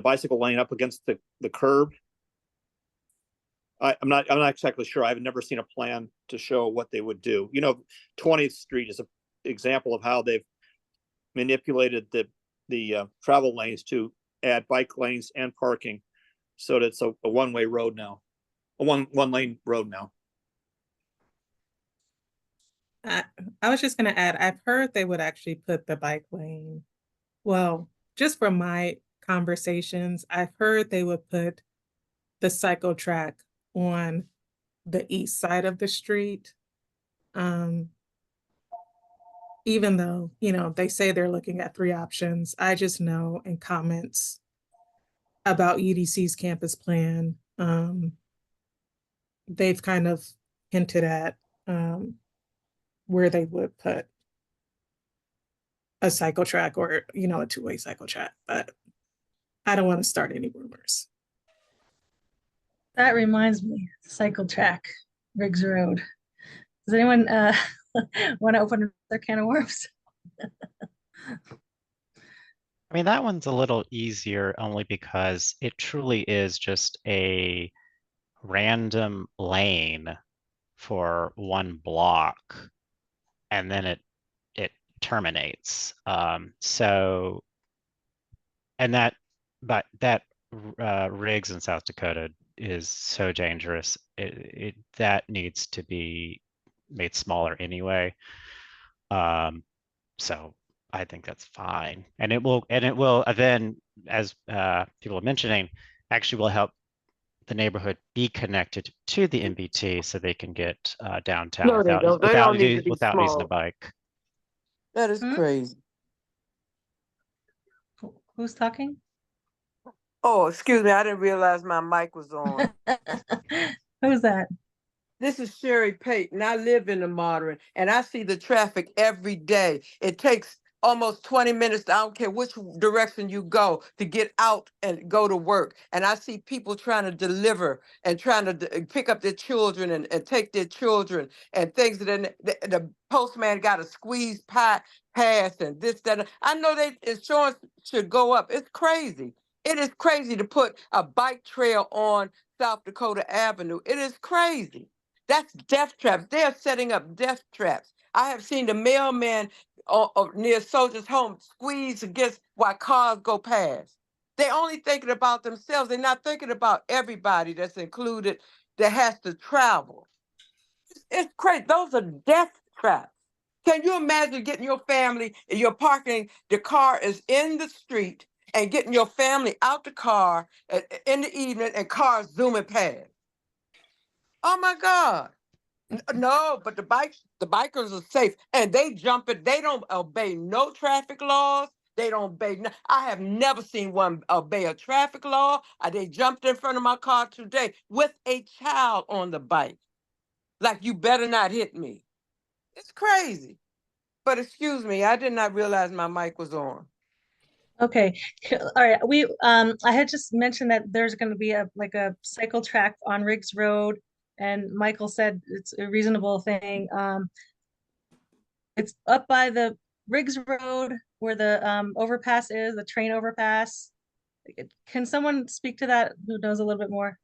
bicycle lane up against the curb. I'm not exactly sure. I've never seen a plan to show what they would do. 20th Street is an example of how they've manipulated the travel lanes to add bike lanes and parking, so that it's a one-way road now, a one-lane road now. I was just going to add, I've heard they would actually put the bike lane. Well, just from my conversations, I've heard they would put the cycle track on the east side of the street. Even though, they say they're looking at 3 options, I just know in comments about UDC's campus plan, they've kind of hinted at where they would put a cycle track or, a 2-way cycle track, but I don't want to start any rumors. That reminds me, cycle track, Riggs Road. Does anyone want to open their can of worms? I mean, that one's a little easier only because it truly is just a random lane for one block, and then it terminates. That Riggs in South Dakota is so dangerous. That needs to be made smaller anyway. So I think that's fine, and it will then, as people are mentioning, actually will help the neighborhood be connected to the MBT so they can get downtown No, they don't. They don't need to be without using a small. bike. That is Hmm? crazy. Who's talking? Oh, excuse me, I didn't realize my mic was on. Who's that? This is Sherry Payton. I live in the Modern, and I see the traffic every day. It takes almost 20 minutes, I don't care which direction you go, to get out and go to work. And I see people trying to deliver and trying to pick up their children and take their children and things that the postman got to squeeze past and this, that. I know that insurance should go up. It's crazy. It is crazy to put a bike trail on South Dakota Avenue. It is crazy. That's death traps. They are setting up death traps. I have seen the mailman near Soldiers Home squeeze against while cars go past. They're only thinking about themselves. They're not thinking about everybody that's included that has to travel. It's crazy. Those are death traps. Can you imagine getting your family, you're parking, the car is in the street, and getting your family out the car in the evening and cars zooming past? Oh my God. No, but the bikers are safe and they jump it. They don't obey no traffic laws. They don't obey. I have never seen one obey a traffic law. They jumped in front of my car today with a child on the bike. Like, you better not hit me. It's crazy. But excuse me, I did not realize my mic was on. Okay, all right. I had just mentioned that there's going to be a cycle track on Riggs Road, and Michael said it's a reasonable thing. It's up by the Riggs Road where the overpass is, the train overpass. Can someone speak to that who knows a little bit more?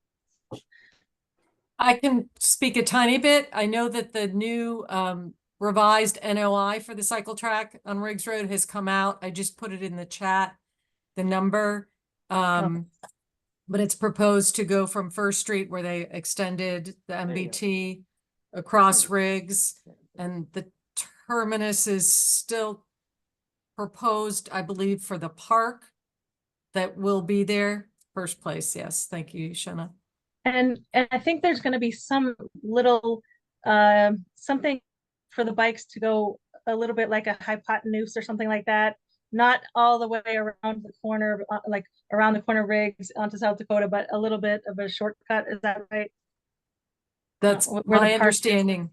I can speak a tiny bit. I know that the new revised NOI for the cycle track on Riggs Road has come out. I just put it in the chat, the number. But it's proposed to go from First Street where they extended the MBT across Riggs, and the terminus is still proposed, I believe, for the park that will be there. First place, yes. Thank you, Shanna. And I think there's going to be some little something for the bikes to go a little bit like a hypotenuse or something like that. Not all the way around the corner, like around the corner Riggs onto South Dakota, but a little bit of a shortcut. Is that right? That's Where the my park is. understanding.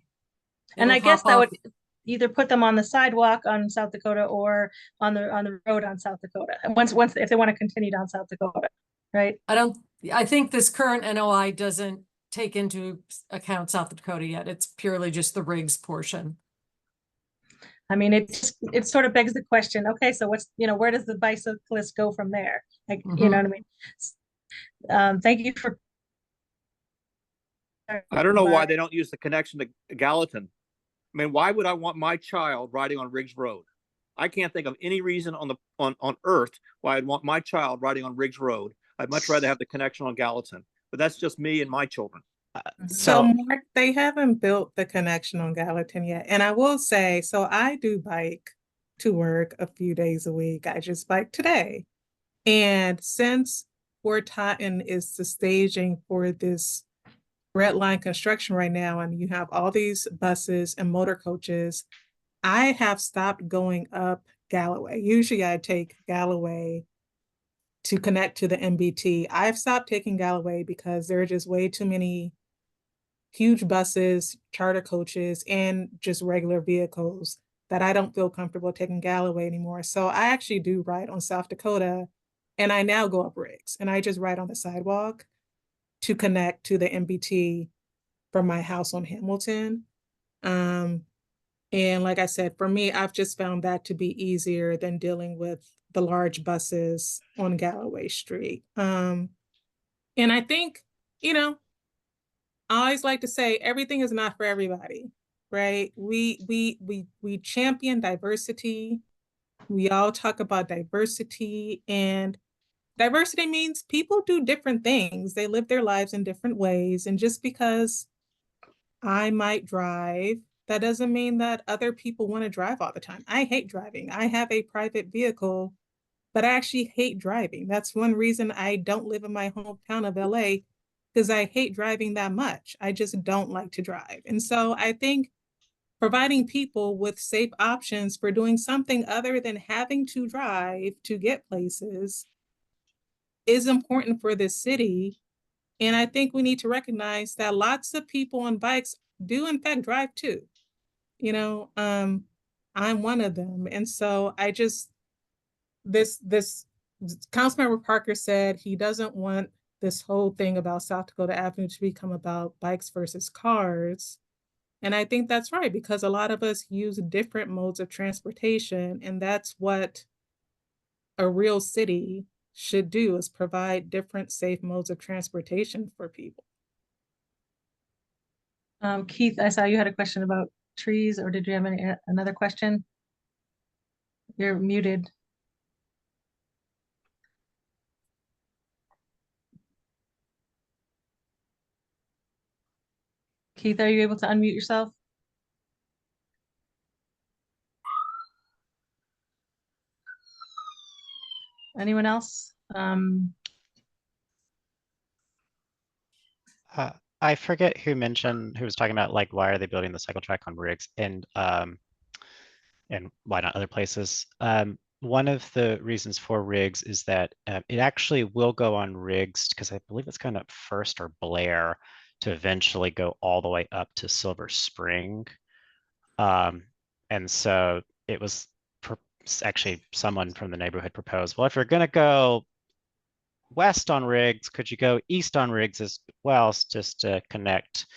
And It'll I guess hop that off. would either put them on the sidewalk on South Dakota or on the road on South Dakota. And once if they want to continue down South Dakota, right? I think this current NOI doesn't take into account South Dakota yet. It's purely just the Riggs portion. I mean, it sort of begs the question, okay, so what's, where does the bicyclist go from there? Like, you know what I mean? Thank you for. I don't know why they don't use the connection to Gallatin. I mean, why would I want my child riding on Riggs Road? I can't think of any reason on earth why I'd want my child riding on Riggs Road. I'd much rather have the connection on Gallatin, but that's just me and my children. So Mark, they haven't built the connection on Gallatin yet. And I will say, so I do bike to work a few days a week. I just bike today. And since Fort Totten is the staging for this red line construction right now, and you have all these buses and motor coaches, I have stopped going up Galloway. Usually I take Galloway to connect to the MBT. I've stopped taking Galloway because there are just way too many huge buses, charter coaches, and just regular vehicles that I don't feel comfortable taking Galloway anymore. So I actually do ride on South Dakota, and I now go up Riggs, and I just ride on the sidewalk to connect to the MBT from my house on Hamilton. And like I said, for me, I've just found that to be easier than dealing with the large buses on Galloway Street. And I think, I always like to say everything is not for everybody, right? We champion diversity. We all talk about diversity, and diversity means people do different things. They live their lives in different ways. And just because I might drive, that doesn't mean that other people want to drive all the time. I hate driving. I have a private vehicle, but I actually hate driving. That's one reason I don't live in my hometown of LA, because I hate driving that much. I just don't like to drive. And so I think providing people with safe options for doing something other than having to drive to get places is important for this city. And I think we need to recognize that lots of people on bikes do in fact drive too. You know, I'm one of them. And so I just, this Councilmember Parker said he doesn't want this whole thing about South Dakota Avenue to become about bikes versus cars. And I think that's right, because a lot of us use different modes of transportation, and that's what a real city should do, is provide different safe modes of transportation for people. Keith, I saw you had a question about trees, or did you have another question? You're muted. Keith, are you able to unmute yourself? Anyone else? I forget who was talking about like why are they building the cycle track on Riggs and why not other places. One of the reasons for Riggs is that it actually will go on Riggs because I believe it's going up first or Blair to eventually go all the way up to Silver Spring. And so it was actually someone from the neighborhood proposed, well, if you're going to go west on Riggs, could you go east on Riggs as well, just to connect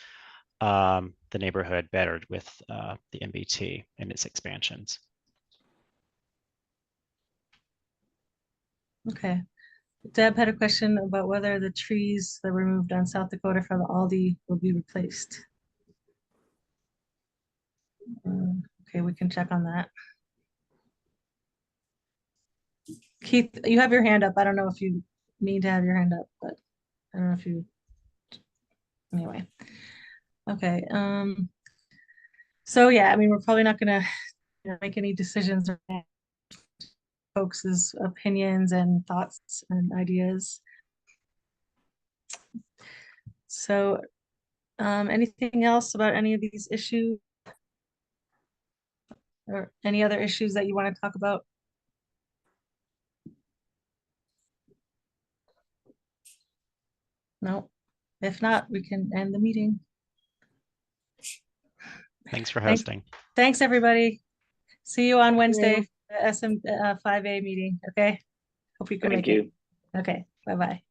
the neighborhood better with the MBT and its expansions. Okay. Deb had a question about whether the trees that were removed on South Dakota from the Aldi will be replaced. Okay, we can check on that. Keith, you have your hand up. I don't know if you need to have your hand up, but I don't know if you, anyway. Okay, so yeah, I mean, we're probably not gonna make any decisions or folks' opinions and thoughts and ideas. So, anything else about any of these issues? Or any other issues that you want to talk about? No, if not, we can end the meeting. Thanks for hosting. Thanks, everybody. See you on Wednesday, SM 5A meeting, okay? Hope you can make it. Thank you. Okay, bye-bye.